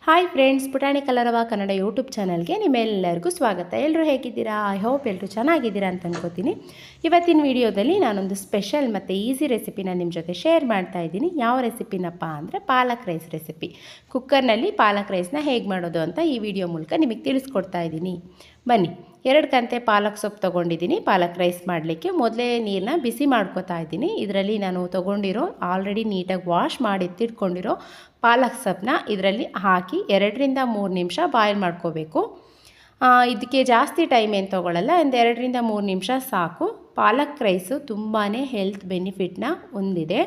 Hi friends, ಪುಟಾಣಿ ಕಲರವ Kannada YouTube ಚಾನಲ್ಗೆ ನಿಮ್ಮೆಲ್ಲರಿಗೂ ಸ್ವಾಗತ. ಎಲ್ಲರೂ ಹೇಗಿದ್ದೀರಾ? ಐ ಹೋಪ್ ಎಲ್ಲರೂ ಚೆನ್ನಾಗಿದ್ದೀರಾ ಅಂತ ಅನ್ಕೋತೀನಿ. ಇವತ್ತಿನ ವಿಡಿಯೋದಲ್ಲಿ ನಾನೊಂದು ಸ್ಪೆಷಲ್ ಮತ್ತು ಈಸಿ ರೆಸಿಪಿನ ನಿಮ್ಮ ಜೊತೆ ಶೇರ್ ಮಾಡ್ತಾ ಇದ್ದೀನಿ. ಯಾವ ರೆಸಿಪಿನಪ್ಪ ಅಂದರೆ ಪಾಲಕ್ ರೈಸ್ ರೆಸಿಪಿ. ಕುಕ್ಕರ್ನಲ್ಲಿ ಪಾಲಕ್ ರೈಸ್ನ ಹೇಗೆ ಮಾಡೋದು ಅಂತ ಈ ವಿಡಿಯೋ ಮೂಲಕ ನಿಮಗೆ ತಿಳಿಸ್ಕೊಡ್ತಾ ಇದ್ದೀನಿ. ಬನ್ನಿ, 2 ಕಂತೆ ಪಾಲಕ್ ಸೊಪ್ಪು ತೊಗೊಂಡಿದ್ದೀನಿ. ಪಾಲಕ್ ರೈಸ್ ಮಾಡಲಿಕ್ಕೆ ಮೊದಲೇ ನೀರನ್ನ ಬಿಸಿ ಮಾಡ್ಕೋತಾ ಇದ್ದೀನಿ. ಇದರಲ್ಲಿ ನಾನು ತೊಗೊಂಡಿರೋ ಆಲ್ರೆಡಿ ನೀಟಾಗಿ ವಾಶ್ ಮಾಡಿ ಎತ್ತಿಟ್ಕೊಂಡಿರೋ ಪಾಲಕ್ ಸೊಪ್ಪನ್ನ ಇದರಲ್ಲಿ ಹಾಕಿ 2 ರಿಂದ 3 ನಿಮಿಷ ಬಾಯ್ಲ್ ಮಾಡ್ಕೋಬೇಕು. ಇದಕ್ಕೆ ಜಾಸ್ತಿ ಟೈಮ್ ಏನು ತೊಗೊಳ್ಳಲ್ಲ, ಒಂದು 2 ರಿಂದ 3 ನಿಮಿಷ ಸಾಕು. ಪಾಲಕ್ ರೈಸು ತುಂಬಾ ಹೆಲ್ತ್ ಬೆನಿಫಿಟ್ನ ಹೊಂದಿದೆ.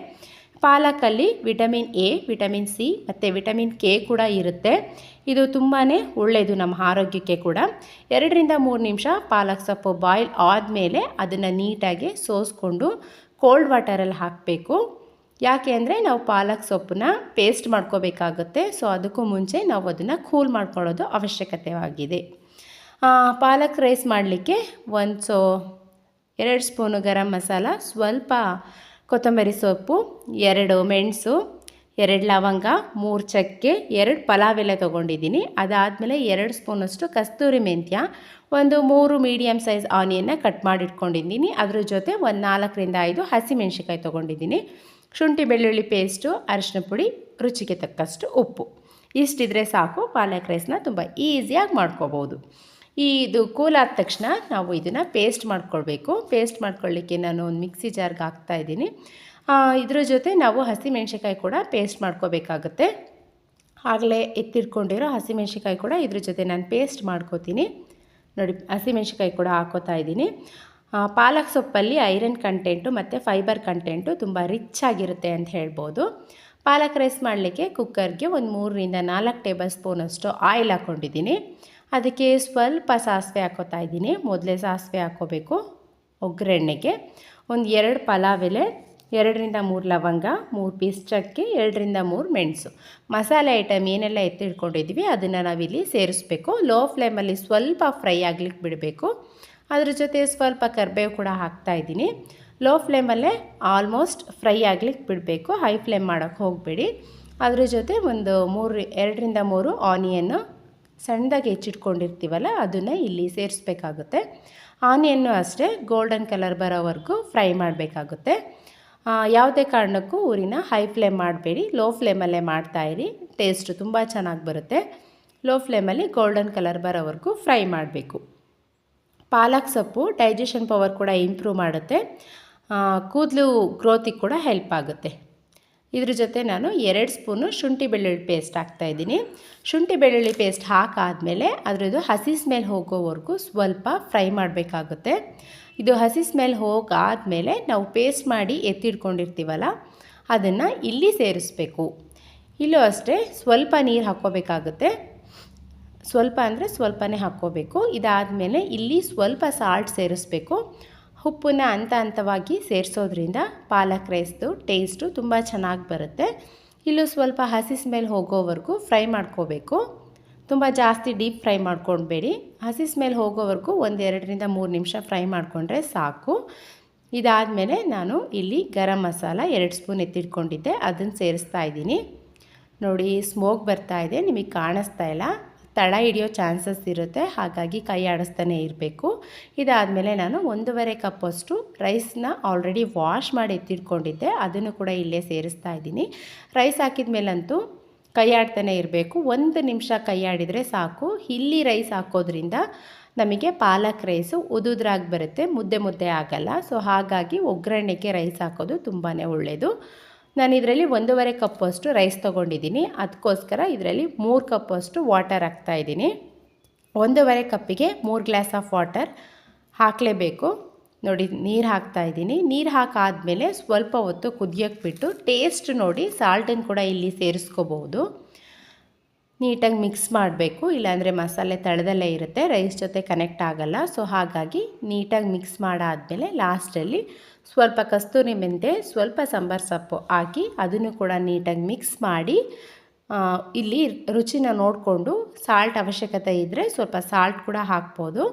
ಪಾಲಕಲ್ಲಿ ವಿಟಮಿನ್ ಎ, ವಿಟಮಿನ್ ಸಿ ಮತ್ತು ವಿಟಮಿನ್ ಕೆ ಕೂಡ ಇರುತ್ತೆ. ಇದು ತುಂಬಾ ಒಳ್ಳೆಯದು ನಮ್ಮ ಆರೋಗ್ಯಕ್ಕೆ ಕೂಡ. 2 ರಿಂದ 3 ನಿಮಿಷ ಪಾಲಕ್ ಸೊಪ್ಪು ಬಾಯ್ಲ್ ಆದಮೇಲೆ ಅದನ್ನು ನೀಟಾಗಿ ಸೋಸ್ಕೊಂಡು ಕೋಲ್ಡ್ ವಾಟರಲ್ಲಿ ಹಾಕಬೇಕು. ಯಾಕೆ ಅಂದರೆ ನಾವು ಪಾಲಕ್ ಸೊಪ್ಪನ್ನ ಪೇಸ್ಟ್ ಮಾಡ್ಕೋಬೇಕಾಗುತ್ತೆ. ಸೊ ಅದಕ್ಕೂ ಮುಂಚೆ ನಾವು ಅದನ್ನು ಕೂಲ್ ಮಾಡ್ಕೊಳ್ಳೋದು ಅವಶ್ಯಕತೆಯಾಗಿದೆ. ಪಾಲಕ್ ರೈಸ್ ಮಾಡಲಿಕ್ಕೆ 2 ಸ್ಪೂನು ಗರಂ ಮಸಾಲ, ಸ್ವಲ್ಪ ಕೊತ್ತಂಬರಿ ಸೊಪ್ಪು, 2 ಮೆಣಸು, 2 ಲವಂಗ, 3 ಚಕ್ಕೆ, 2 ಪಲಾವ್ ಎಲೆ ತೊಗೊಂಡಿದ್ದೀನಿ. ಅದಾದಮೇಲೆ 2 ಸ್ಪೂನಷ್ಟು ಕಸ್ತೂರಿ ಮೆಂತ್ಯ, 3 ಮೀಡಿಯಮ್ ಸೈಜ್ ಆನಿಯನ್ನ ಕಟ್ ಮಾಡಿಟ್ಕೊಂಡಿದ್ದೀನಿ. ಅದ್ರ ಜೊತೆ 4 ರಿಂದ 5 ಹಸಿಮೆಣ್ಸಿಕಾಯಿ ತೊಗೊಂಡಿದ್ದೀನಿ. ಶುಂಠಿ ಬೆಳ್ಳುಳ್ಳಿ ಪೇಸ್ಟು, ಅರಿಶಿನ ಪುಡಿ, ರುಚಿಗೆ ತಕ್ಕಷ್ಟು ಉಪ್ಪು. ಇಷ್ಟಿದ್ರೆ ಸಾಕು. ಪಾಲಕ್ ರೈಸ್ನ ತುಂಬ ಈಸಿಯಾಗಿ ಮಾಡ್ಕೋಬೋದು. ಇದು ಕೂಲ್ ಆದ ತಕ್ಷಣ ನಾವು ಇದನ್ನು ಪೇಸ್ಟ್ ಮಾಡ್ಕೊಳ್ಬೇಕು. ಪೇಸ್ಟ್ ಮಾಡ್ಕೊಳ್ಳಿಕ್ಕೆ ನಾನು ಒಂದು ಮಿಕ್ಸಿ ಜಾರ್ಗೆ ಹಾಕ್ತಾಯಿದ್ದೀನಿ. ಇದ್ರ ಜೊತೆ ನಾವು ಹಸಿಮೆಣ್ಸಿಕಾಯಿ ಕೂಡ ಪೇಸ್ಟ್ ಮಾಡ್ಕೋಬೇಕಾಗುತ್ತೆ. ಆಗಲೇ ಎತ್ತಿಟ್ಕೊಂಡಿರೋ ಹಸಿಮೆಣ್ಸಿಕಾಯಿ ಕೂಡ ಇದ್ರ ಜೊತೆ ನಾನು ಪೇಸ್ಟ್ ಮಾಡ್ಕೋತೀನಿ. ನೋಡಿ, ಹಸಿಮೆಣ್ಸಿಕಾಯಿ ಕೂಡ ಹಾಕೋತಾ ಇದ್ದೀನಿ. ಪಾಲಕ್ ಸೊಪ್ಪಲ್ಲಿ ಐರನ್ ಕಂಟೆಂಟು ಮತ್ತು ಫೈಬರ್ ಕಂಟೆಂಟು ತುಂಬ ರಿಚ್ ಆಗಿರುತ್ತೆ ಅಂತ ಹೇಳ್ಬೋದು. ಪಾಲಕ್ ರೈಸ್ ಮಾಡಲಿಕ್ಕೆ ಕುಕ್ಕರ್ಗೆ 3 ರಿಂದ 4 ಟೇಬಲ್ ಸ್ಪೂನಷ್ಟು ಆಯಿಲ್ ಹಾಕ್ಕೊಂಡಿದ್ದೀನಿ. ಅದಕ್ಕೆ ಸ್ವಲ್ಪ ಸಾಸಿವೆ ಹಾಕೋತಾ ಇದ್ದೀನಿ. ಮೊದಲೇ ಸಾಸಿವೆ ಹಾಕ್ಕೋಬೇಕು. ಒಗ್ಗರಣೆಗೆ 2 ಪಲಾವ್ ಎಲೆ, 2 ರಿಂದ 3 ಲವಂಗ, 3 ಪೀಸ್ ಚಕ್ಕೆ, 2 ರಿಂದ 3 ಮೆಣಸು. ಮಸಾಲೆ ಐಟಮ್ ಏನೆಲ್ಲ ಎತ್ತಿಟ್ಕೊಂಡಿದ್ವಿ ಅದನ್ನು ನಾವಿಲ್ಲಿ ಸೇರಿಸ್ಬೇಕು. ಲೋ ಫ್ಲೇಮಲ್ಲಿ ಸ್ವಲ್ಪ ಫ್ರೈ ಆಗ್ಲಿಕ್ಕೆ ಬಿಡಬೇಕು. ಅದ್ರ ಜೊತೆ ಸ್ವಲ್ಪ ಕರಿಬೇವು ಕೂಡ ಹಾಕ್ತಾಯಿದ್ದೀನಿ. ಲೋ ಫ್ಲೇಮಲ್ಲೇ ಆಲ್ಮೋಸ್ಟ್ ಫ್ರೈ ಆಗ್ಲಿಕ್ಕೆ ಬಿಡಬೇಕು. ಹೈ ಫ್ಲೇಮ್ ಮಾಡೋಕ್ಕೆ ಹೋಗಬೇಡಿ. ಅದ್ರ ಜೊತೆ 2 ರಿಂದ 3 ಆನಿಯನ್ನು ಸಣ್ಣದಾಗಿ ಹೆಚ್ಚಿಟ್ಕೊಂಡಿರ್ತೀವಲ್ಲ ಅದನ್ನು ಇಲ್ಲಿ ಸೇರಿಸ್ಬೇಕಾಗುತ್ತೆ. ಆನಿಯನ್ನು ಅಷ್ಟೇ ಗೋಲ್ಡನ್ ಕಲರ್ ಬರೋವರೆಗೂ ಫ್ರೈ ಮಾಡಬೇಕಾಗುತ್ತೆ. ಯಾವುದೇ ಕಾರಣಕ್ಕೂ ಊರಿನ ಹೈ ಫ್ಲೇಮ್ ಮಾಡಬೇಡಿ, ಲೋ ಫ್ಲೇಮಲ್ಲೇ ಮಾಡ್ತಾಯಿರಿ. ಟೇಸ್ಟು ತುಂಬ ಚೆನ್ನಾಗಿ ಬರುತ್ತೆ. ಲೋ ಫ್ಲೇಮಲ್ಲಿ ಗೋಲ್ಡನ್ ಕಲರ್ ಬರೋವರೆಗೂ ಫ್ರೈ ಮಾಡಬೇಕು. ಪಾಲಕ್ ಸೊಪ್ಪು ಡೈಜೆಷನ್ ಪವರ್ ಕೂಡ ಇಂಪ್ರೂವ್ ಮಾಡುತ್ತೆ. ಕೂದಲು ಗ್ರೋತಿಗೆ ಕೂಡ ಹೆಲ್ಪ್ ಆಗುತ್ತೆ. ಇದ್ರ ಜೊತೆ ನಾನು 2 ಸ್ಪೂನು ಶುಂಠಿ ಬೆಳ್ಳುಳ್ಳಿ ಪೇಸ್ಟ್ ಹಾಕ್ತಾಯಿದ್ದೀನಿ. ಶುಂಠಿ ಬೆಳ್ಳುಳ್ಳಿ ಪೇಸ್ಟ್ ಹಾಕಾದಮೇಲೆ ಅದರದ್ದು ಹಸಿ ಸ್ಮೆಲ್ ಹೋಗೋವರೆಗೂ ಸ್ವಲ್ಪ ಫ್ರೈ ಮಾಡಬೇಕಾಗುತ್ತೆ. ಇದು ಹಸಿ ಸ್ಮೆಲ್ ಹೋಗಾದಮೇಲೆ ನಾವು ಪೇಸ್ಟ್ ಮಾಡಿ ಎತ್ತಿಟ್ಕೊಂಡಿರ್ತೀವಲ್ಲ ಅದನ್ನು ಇಲ್ಲಿ ಸೇರಿಸ್ಬೇಕು. ಇಲ್ಲೂ ಅಷ್ಟೇ ಸ್ವಲ್ಪ ನೀರು ಹಾಕ್ಕೋಬೇಕಾಗುತ್ತೆ. ಸ್ವಲ್ಪ ಅಂದರೆ ಸ್ವಲ್ಪನೇ ಹಾಕ್ಕೋಬೇಕು. ಇದಾದಮೇಲೆ ಇಲ್ಲಿ ಸ್ವಲ್ಪ ಸಾಲ್ಟ್ ಸೇರಿಸ್ಬೇಕು. ಉಪ್ಪನ್ನ ಹಂತವಾಗಿ ಸೇರಿಸೋದ್ರಿಂದ ಪಾಲಕ್ ರೈಸ್ದು ಟೇಸ್ಟು ತುಂಬ ಚೆನ್ನಾಗಿ ಬರುತ್ತೆ. ಇಲ್ಲೂ ಸ್ವಲ್ಪ ಹಸಿ ಸ್ಮೆಲ್ ಹೋಗೋವರೆಗೂ ಫ್ರೈ ಮಾಡ್ಕೋಬೇಕು. ತುಂಬ ಜಾಸ್ತಿ ಡೀಪ್ ಫ್ರೈ ಮಾಡ್ಕೊಳ್ಬೇಡಿ. ಹಸಿ ಸ್ಮೆಲ್ ಹೋಗೋವರೆಗೂ 2 ರಿಂದ 3 ನಿಮಿಷ ಫ್ರೈ ಮಾಡಿಕೊಂಡ್ರೆ ಸಾಕು. ಇದಾದಮೇಲೆ ನಾನು ಇಲ್ಲಿ ಗರಂ ಮಸಾಲ 2 ಸ್ಪೂನ್ ಎತ್ತಿಟ್ಕೊಂಡಿದ್ದೆ ಅದನ್ನು ಸೇರಿಸ್ತಾ ಇದ್ದೀನಿ. ನೋಡಿ, ಸ್ಮೋಕ್ ಬರ್ತಾ ಇದೆ, ನಿಮಗೆ ಕಾಣಿಸ್ತಾ ಇಲ್ಲ. ತಳ ಹಿಡಿಯೋ ಚಾನ್ಸಸ್ ಇರುತ್ತೆ, ಹಾಗಾಗಿ ಕೈ ಆಡಿಸ್ತಾನೆ ಇರಬೇಕು. ಇದಾದಮೇಲೆ ನಾನು 1.5 ಕಪ್ಪಷ್ಟು ರೈಸ್ನ ಆಲ್ರೆಡಿ ವಾಶ್ ಮಾಡಿ ಎತ್ತಿಟ್ಕೊಂಡಿದ್ದೆ ಅದನ್ನು ಕೂಡ ಇಲ್ಲೇ ಸೇರಿಸ್ತಾ ಇದ್ದೀನಿ. ರೈಸ್ ಹಾಕಿದ ಮೇಲಂತೂ ಕೈ ಆಡ್ತಾನೆ ಇರಬೇಕು. 1 ನಿಮಿಷ ಕೈ ಆಡಿದರೆ ಸಾಕು. ಇಲ್ಲಿ ರೈಸ್ ಹಾಕೋದ್ರಿಂದ ನಮಗೆ ಪಾಲಕ್ ರೈಸು ಉದುದ್ರಾಗಿ ಬರುತ್ತೆ, ಮುದ್ದೆ ಆಗಲ್ಲ. ಸೊ ಹಾಗಾಗಿ ಒಗ್ಗರಣೆಗೆ ರೈಸ್ ಹಾಕೋದು ತುಂಬಾ ಒಳ್ಳೆಯದು. ನಾನು ಇದರಲ್ಲಿ 1.5 ಕಪ್ಪಷ್ಟು ರೈಸ್ ತೊಗೊಂಡಿದ್ದೀನಿ. ಅದಕ್ಕೋಸ್ಕರ ಇದರಲ್ಲಿ 3 ಕಪ್ಪಷ್ಟು ವಾಟರ್ ಹಾಕ್ತಾಯಿದ್ದೀನಿ. 1.5 ಕಪ್ಪಿಗೆ 3 ಗ್ಲಾಸ್ ಆಫ್ ವಾಟರ್ ಹಾಕಲೇಬೇಕು. ನೋಡಿ, ನೀರು ಹಾಕ್ತಾಯಿದ್ದೀನಿ. ನೀರು ಹಾಕಾದಮೇಲೆ ಸ್ವಲ್ಪ ಹೊತ್ತು ಕುದಿಯೋಕ್ಕೆ ಬಿಟ್ಟು ಟೇಸ್ಟ್ ನೋಡಿ ಸಾಲ್ಟನ್ನು ಕೂಡ ಇಲ್ಲಿ ಸೇರಿಸ್ಕೋಬೋದು. ನೀಟಾಗಿ ಮಿಕ್ಸ್ ಮಾಡಬೇಕು, ಇಲ್ಲಾಂದರೆ ಮಸಾಲೆ ತಳದಲ್ಲೇ ಇರುತ್ತೆ, ರೈಸ್ ಜೊತೆ ಕನೆಕ್ಟ್ ಆಗಲ್ಲ. ಸೊ ಹಾಗಾಗಿ ನೀಟಾಗಿ ಮಿಕ್ಸ್ ಮಾಡಾದಮೇಲೆ ಲಾಸ್ಟಲ್ಲಿ ಸ್ವಲ್ಪ ಕಸ್ತೂರಿ ಮೆಂತೆ, ಸ್ವಲ್ಪ ಸಾಂಬಾರು ಸೊಪ್ಪು ಹಾಕಿ ಅದನ್ನು ಕೂಡ ನೀಟಾಗಿ ಮಿಕ್ಸ್ ಮಾಡಿ ಇಲ್ಲಿ ರುಚಿನ ನೋಡಿಕೊಂಡು ಸಾಲ್ಟ್ ಅವಶ್ಯಕತೆ ಇದ್ದರೆ ಸ್ವಲ್ಪ ಸಾಲ್ಟ್ ಕೂಡ ಹಾಕ್ಬೋದು.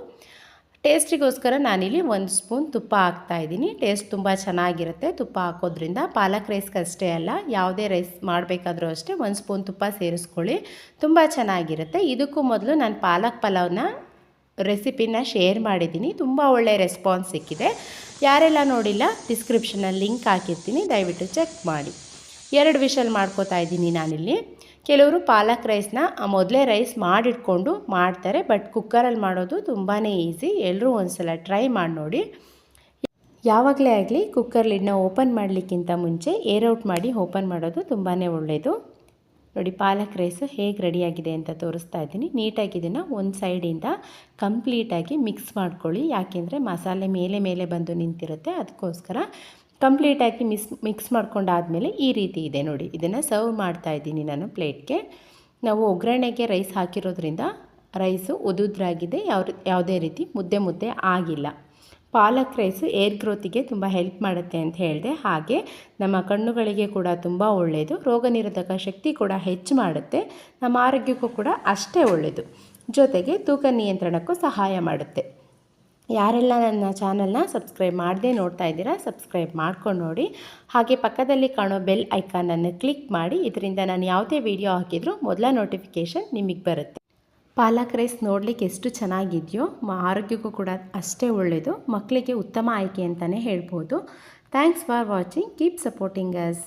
ಟೇಸ್ಟಿಗೋಸ್ಕರ ನಾನಿಲ್ಲಿ 1 ಸ್ಪೂನ್ ತುಪ್ಪ ಹಾಕ್ತಾಯಿದ್ದೀನಿ. ಟೇಸ್ಟ್ ತುಂಬ ಚೆನ್ನಾಗಿರುತ್ತೆ ತುಪ್ಪ ಹಾಕೋದ್ರಿಂದ. ಪಾಲಕ್ ರೈಸ್ಗಷ್ಟೇ ಅಲ್ಲ, ಯಾವುದೇ ರೈಸ್ ಮಾಡಬೇಕಾದ್ರೂ ಅಷ್ಟೇ 1 ಸ್ಪೂನ್ ತುಪ್ಪ ಸೇರಿಸ್ಕೊಳ್ಳಿ, ತುಂಬ ಚೆನ್ನಾಗಿರುತ್ತೆ. ಇದಕ್ಕೂ ಮೊದಲು ನಾನು ಪಾಲಕ್ ಪಲಾವ್ನ ರೆಸಿಪಿನ ಶೇರ್ ಮಾಡಿದ್ದೀನಿ, ತುಂಬ ಒಳ್ಳೆಯ ರೆಸ್ಪಾನ್ಸ್ ಸಿಕ್ಕಿದೆ. ಯಾರೆಲ್ಲ ನೋಡಿಲ್ಲ ಡಿಸ್ಕ್ರಿಪ್ಷನಲ್ಲಿ ಲಿಂಕ್ ಹಾಕಿರ್ತೀನಿ, ದಯವಿಟ್ಟು ಚೆಕ್ ಮಾಡಿ. 2 ವಿಷಲ್ ಮಾಡ್ಕೋತಾ ಇದ್ದೀನಿ ನಾನಿಲ್ಲಿ. ಕೆಲವರು ಪಾಲಕ್ ರೈಸ್ನ ಮೊದಲೇ ರೈಸ್ ಮಾಡಿಟ್ಕೊಂಡು ಮಾಡ್ತಾರೆ, ಬಟ್ ಕುಕ್ಕರಲ್ಲಿ ಮಾಡೋದು ತುಂಬಾ ಈಸಿ. ಎಲ್ಲರೂ ಒಂದ್ಸಲ ಟ್ರೈ ಮಾಡಿ ನೋಡಿ. ಯಾವಾಗಲೇ ಆಗಲಿ ಕುಕ್ಕರ್ ಲಿಡ್ನ ಓಪನ್ ಮಾಡಲಿಕ್ಕಿಂತ ಮುಂಚೆ ಏರ್ ಔಟ್ ಮಾಡಿ ಓಪನ್ ಮಾಡೋದು ತುಂಬಾ ಒಳ್ಳೆಯದು. ನೋಡಿ ಪಾಲಕ್ ರೈಸು ಹೇಗೆ ರೆಡಿಯಾಗಿದೆ ಅಂತ ತೋರಿಸ್ತಾ ಇದ್ದೀನಿ. ನೀಟಾಗಿ ಇದನ್ನು ಒಂದು ಸೈಡಿಂದ ಕಂಪ್ಲೀಟಾಗಿ ಮಿಕ್ಸ್ ಮಾಡ್ಕೊಳ್ಳಿ, ಯಾಕೆಂದರೆ ಮಸಾಲೆ ಮೇಲೆ ಬಂದು ನಿಂತಿರುತ್ತೆ, ಅದಕ್ಕೋಸ್ಕರ ಕಂಪ್ಲೀಟಾಗಿ ಮಿಕ್ಸ್ ಮಾಡ್ಕೊಂಡಾದಮೇಲೆ ಈ ರೀತಿ ಇದೆ ನೋಡಿ. ಇದನ್ನು ಸರ್ವ್ ಮಾಡ್ತಾ ಇದ್ದೀನಿ ನಾನು ಪ್ಲೇಟ್ಗೆ. ನಾವು ಒಗ್ಗರಣೆಗೆ ರೈಸ್ ಹಾಕಿರೋದ್ರಿಂದ ರೈಸು ಉದುದ್ರಾಗಿದೆ, ಯಾವುದೇ ರೀತಿ ಮುದ್ದೆ ಆಗಿಲ್ಲ. ಪಾಲಕ್ ರೈಸು ಏರ್ ಗ್ರೋತಿಗೆ ತುಂಬ ಹೆಲ್ಪ್ ಮಾಡುತ್ತೆ ಅಂತ ಹೇಳಿದೆ. ಹಾಗೆ ನಮ್ಮ ಕಣ್ಣುಗಳಿಗೆ ಕೂಡ ತುಂಬ ಒಳ್ಳೆಯದು, ರೋಗ ನಿರೋಧಕ ಶಕ್ತಿ ಕೂಡ ಹೆಚ್ಚು ಮಾಡುತ್ತೆ, ನಮ್ಮ ಆರೋಗ್ಯಕ್ಕೂ ಕೂಡ ಅಷ್ಟೇ ಒಳ್ಳೆಯದು. ಜೊತೆಗೆ ತೂಕ ನಿಯಂತ್ರಣಕ್ಕೂ ಸಹಾಯ ಮಾಡುತ್ತೆ. ಯಾರೆಲ್ಲ ನನ್ನ ಚಾನಲ್ನ ಸಬ್ಸ್ಕ್ರೈಬ್ ಮಾಡದೆ ನೋಡ್ತಾ ಇದ್ದೀರಾ ಸಬ್ಸ್ಕ್ರೈಬ್ ಮಾಡ್ಕೊಂಡು ನೋಡಿ. ಹಾಗೆ ಪಕ್ಕದಲ್ಲಿ ಕಾಣೋ ಬೆಲ್ ಐಕಾನನ್ನು ಕ್ಲಿಕ್ ಮಾಡಿ, ಇದರಿಂದ ನಾನು ಯಾವುದೇ ವಿಡಿಯೋ ಹಾಕಿದರೂ ಮೊದಲ ನೋಟಿಫಿಕೇಷನ್ ನಿಮಗೆ ಬರುತ್ತೆ. ಪಾಲಕ್ ರೈಸ್ ನೋಡಲಿಕ್ಕೆ ಎಷ್ಟು ಚೆನ್ನಾಗಿದೆಯೋ, ಆರೋಗ್ಯಕ್ಕೂ ಕೂಡ ಅಷ್ಟೇ ಒಳ್ಳೆಯದು, ಮಕ್ಕಳಿಗೆ ಉತ್ತಮ ಆಯ್ಕೆ ಅಂತಲೇ ಹೇಳ್ಬೋದು. Thanks for watching, keep supporting us.